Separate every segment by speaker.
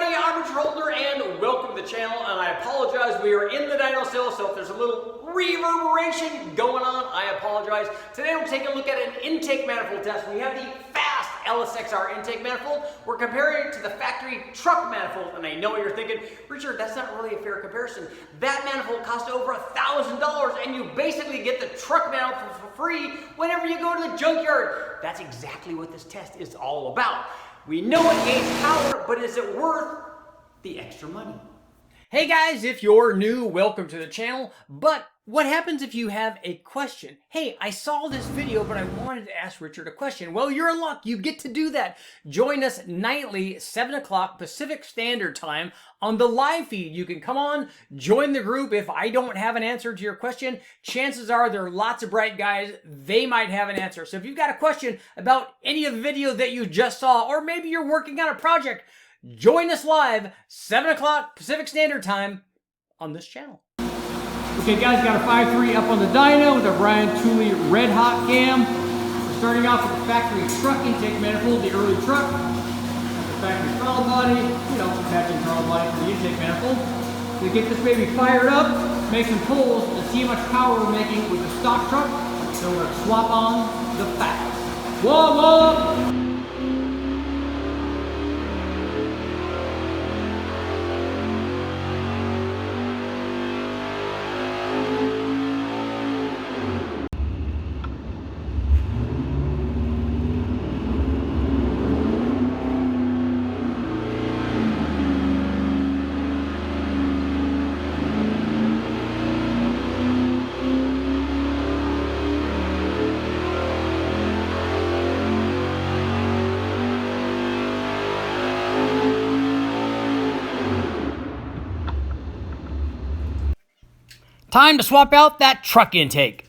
Speaker 1: everybody, I'm Richard Holder and welcome to the channel, and I apologize, we are in the dyno still, so if there's a little reverberation going on, I apologize. Today we're taking a look at an intake manifold test. We have the fast Lsxr intake manifold. We're comparing it to the factory truck manifold, and I know what you're thinking, Richard, that's not really a fair comparison. That manifold cost over $1,000 and you basically get the truck manifold for free whenever you go to the junkyard. That's exactly what this test is all about. We know it gains power, but is it worth the extra money? Hey guys, if you're new, welcome to the channel. But what happens if you have a question? Hey, I saw this video, but I wanted to ask Richard a question. Well, you're in luck. You get to do that. Join us nightly, 7 o'clock Pacific Standard Time on the live feed. You can come on, join the group. If I don't have an answer to your question, chances are there are lots of bright guys. They might have an answer. So if you've got a question about any of the video that you just saw, or maybe you're working on a project, join us live, 7 o'clock Pacific Standard Time on this channel. Okay guys, got a 5.3 up on the dyno with a Brian Tooley red hot cam. We're starting off with the factory truck intake manifold, the early truck. The factory throttle body, attaching throttle body for the intake manifold. To get this baby fired up, make some pulls to see how much power we're making with the stock truck. So we're going to swap on the fast. Whoa, whoa! Time to swap out that truck intake.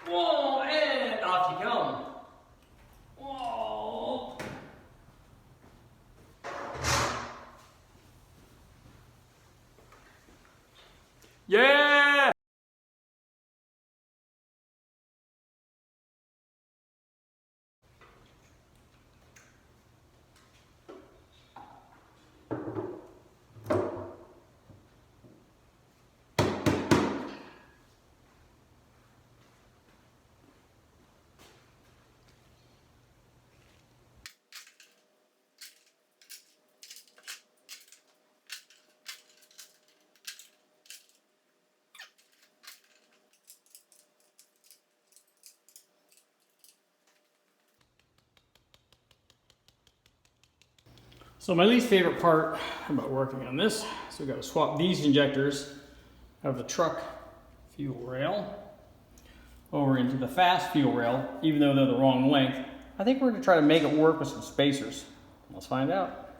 Speaker 1: Whoa, and off you come. Whoa. Yeah! So my least favorite part about working on this, so we've got to swap these injectors out of the truck fuel rail over into the fast fuel rail, even though they're the wrong length. I think we're going to try to make it work with some spacers. Let's find out.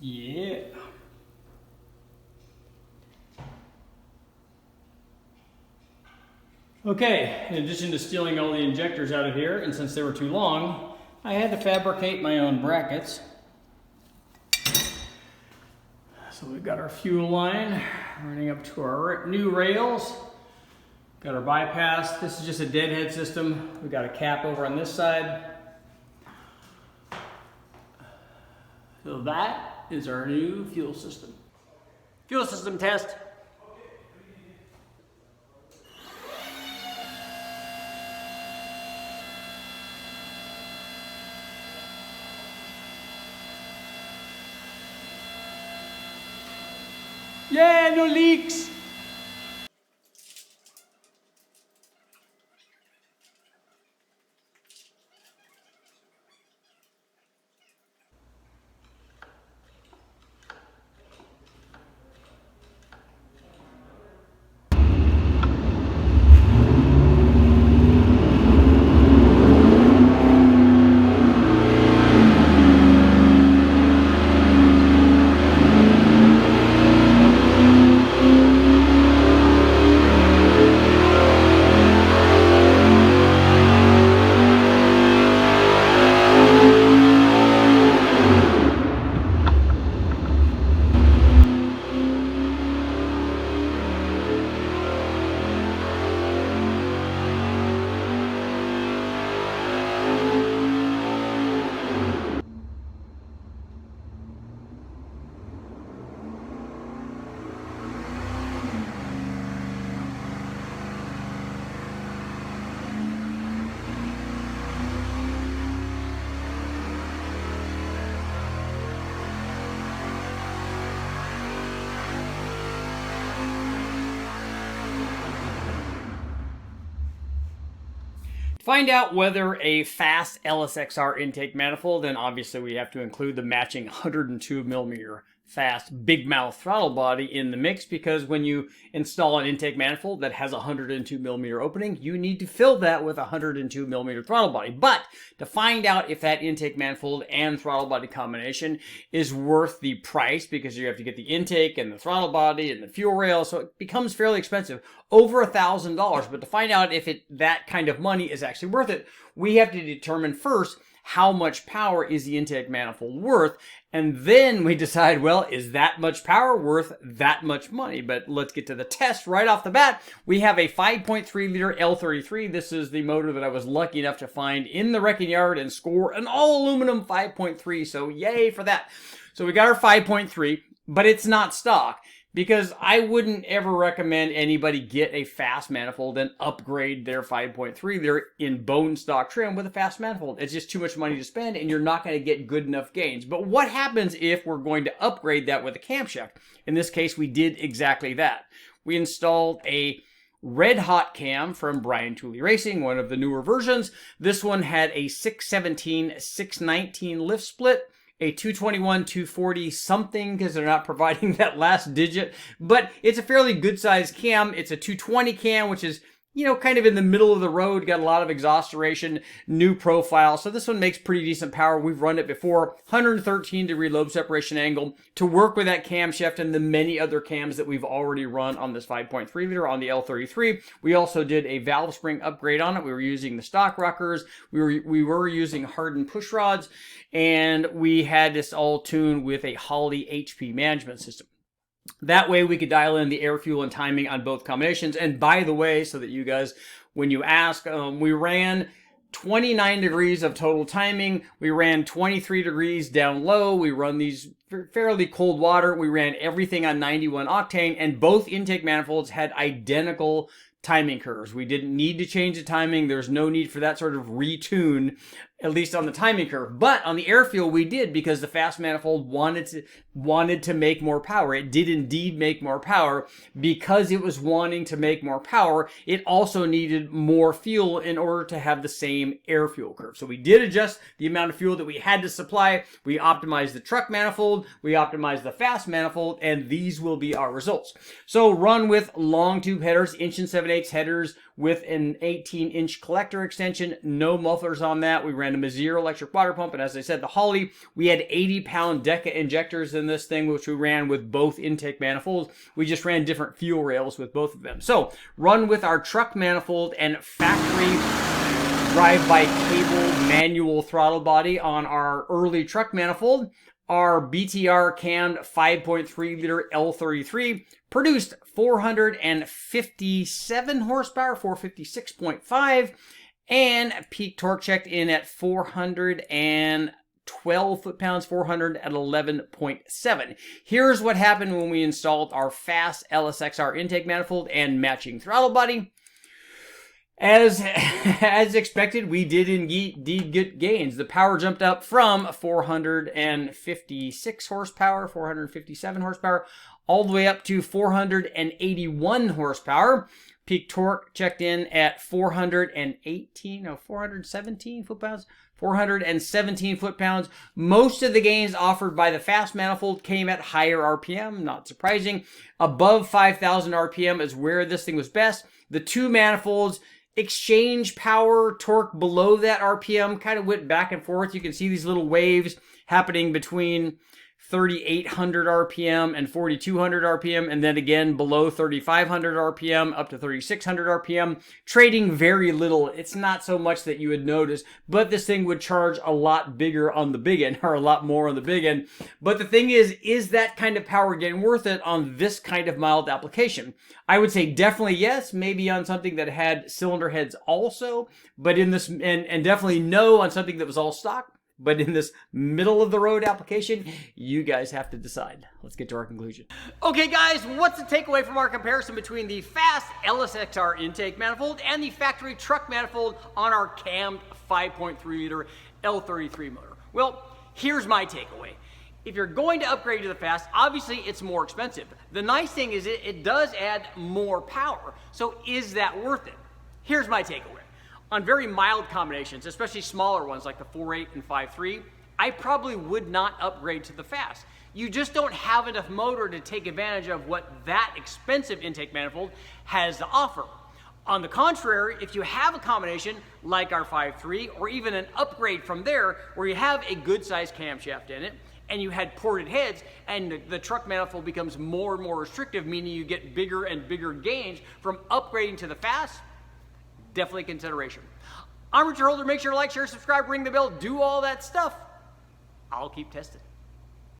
Speaker 1: Yeah. Okay, in addition to stealing all the injectors out of here, and since they were too long, I had to fabricate my own brackets. So we've got our fuel line running up to our new rails. Got our bypass. This is just a deadhead system. We've got a cap over on this side. So that is our new fuel system. Fuel system test. Yeah, no leaks. Find out whether a fast Lsxr intake manifold, and obviously we have to include the matching 102mm fast big mouth throttle body in the mix, because when you install an intake manifold that has a 102mm opening, you need to fill that with a 102mm throttle body. But to find out if that intake manifold and throttle body combination is worth the price, because you have to get the intake and the throttle body and the fuel rail, so it becomes fairly expensive, over $1,000. But to find out if that kind of money is actually worth it, we have to determine first how much power is the intake manifold worth, and then we decide, well, is that much power worth that much money? But let's get to the test right off the bat. We have a 5.3 liter L33. This is the motor that I was lucky enough to find in the wrecking yard and score an all aluminum 5.3, so yay for that. So we got our 5.3, but it's not stock, because I wouldn't ever recommend anybody get a fast manifold and upgrade their 5.3. They're in bone stock trim with a fast manifold. It's just too much money to spend, and you're not going to get good enough gains. But what happens if we're going to upgrade that with a camshaft? In this case, we did exactly that. We installed a Red Hot cam from Brian Tooley Racing, one of the newer versions. This one had a 617, 619 lift split, a 221, 240 something, because they're not providing that last digit, but it's a fairly good sized cam. It's a 220 cam, which is, you know, kind of in the middle of the road, got a lot of exhaust aeration, new profile. So this one makes pretty decent power. We've run it before, 113-degree lobe separation angle to work with that camshaft and the many other cams that we've already run on this 5.3 liter on the L33. We also did a valve spring upgrade on it. We were using the stock rockers. We were using hardened push rods, and we had this all tuned with a Holley HP management system. That way we could dial in the air, fuel, and timing on both combinations. And by the way, so that you guys, when you ask, we ran 29 degrees of total timing. We ran 23 degrees down low. We run these fairly cold water. We ran everything on 91 octane, and both intake manifolds had identical timing curves. We didn't need to change the timing. There's no need for that sort of retune, at least on the timing curve. But on the air fuel, we did, because the fast manifold wanted to make more power. It did indeed make more power. Because it was wanting to make more power, it also needed more fuel in order to have the same air fuel curve. So we did adjust the amount of fuel that we had to supply. We optimized the truck manifold, we optimized the fast manifold, and these will be our results. So run with long tube headers, 1 7/8" headers with an 18-inch collector extension, no mufflers on that. We ran a Lsxr electric water pump, and as I said, the Holley, we had 80-pound Deca injectors in this thing, which we ran with both intake manifolds. We just ran different fuel rails with both of them. So run with our truck manifold and factory drive-by-cable manual throttle body on our early truck manifold. Our BTR-CAMMED 5.3 liter L33 produced 457 horsepower, 456.5, and peak torque checked in at 412 foot-pounds, 411.7. Here's what happened when we installed our fast Lsxr intake manifold and matching throttle body. As expected, we did indeed get gains. The power jumped up from 456 horsepower, 457 horsepower, all the way up to 481 horsepower. Peak torque checked in at 417 foot-pounds, 417 foot-pounds. Most of the gains offered by the fast manifold came at higher RPM, not surprising. Above 5,000 RPM is where this thing was best. The two manifolds exchange power torque below that RPM kind of went back and forth. You can see these little waves happening between 3,800 RPM and 4,200 RPM, and then again below 3,500 RPM up to 3,600 RPM, trading very little. It's not so much that you would notice, but this thing would charge a lot bigger on the big end, or a lot more on the big end. But the thing is that kind of power gain worth it on this kind of mild application? I would say definitely yes, maybe on something that had cylinder heads also, but in this, and definitely no on something that was all stock. But in this middle of the road application, you guys have to decide. Let's get to our conclusion. Okay guys, what's the takeaway from our comparison between the fast Lsxr intake manifold and the factory truck manifold on our cammed 5.3 liter L33 motor? Well, here's my takeaway. If you're going to upgrade to the fast, obviously it's more expensive. The nice thing is it does add more power. So is that worth it? Here's my takeaway. On very mild combinations, especially smaller ones like the 4.8 and 5.3, I probably would not upgrade to the fast. You just don't have enough motor to take advantage of what that expensive intake manifold has to offer. On the contrary, if you have a combination like our 5.3 or even an upgrade from there where you have a good sized camshaft in it and you had ported heads and the truck manifold becomes more and more restrictive, meaning you get bigger and bigger gains from upgrading to the fast, definitely consideration. I'm Richard Holder. Make sure to like, share, subscribe, ring the bell, do all that stuff. I'll keep testing.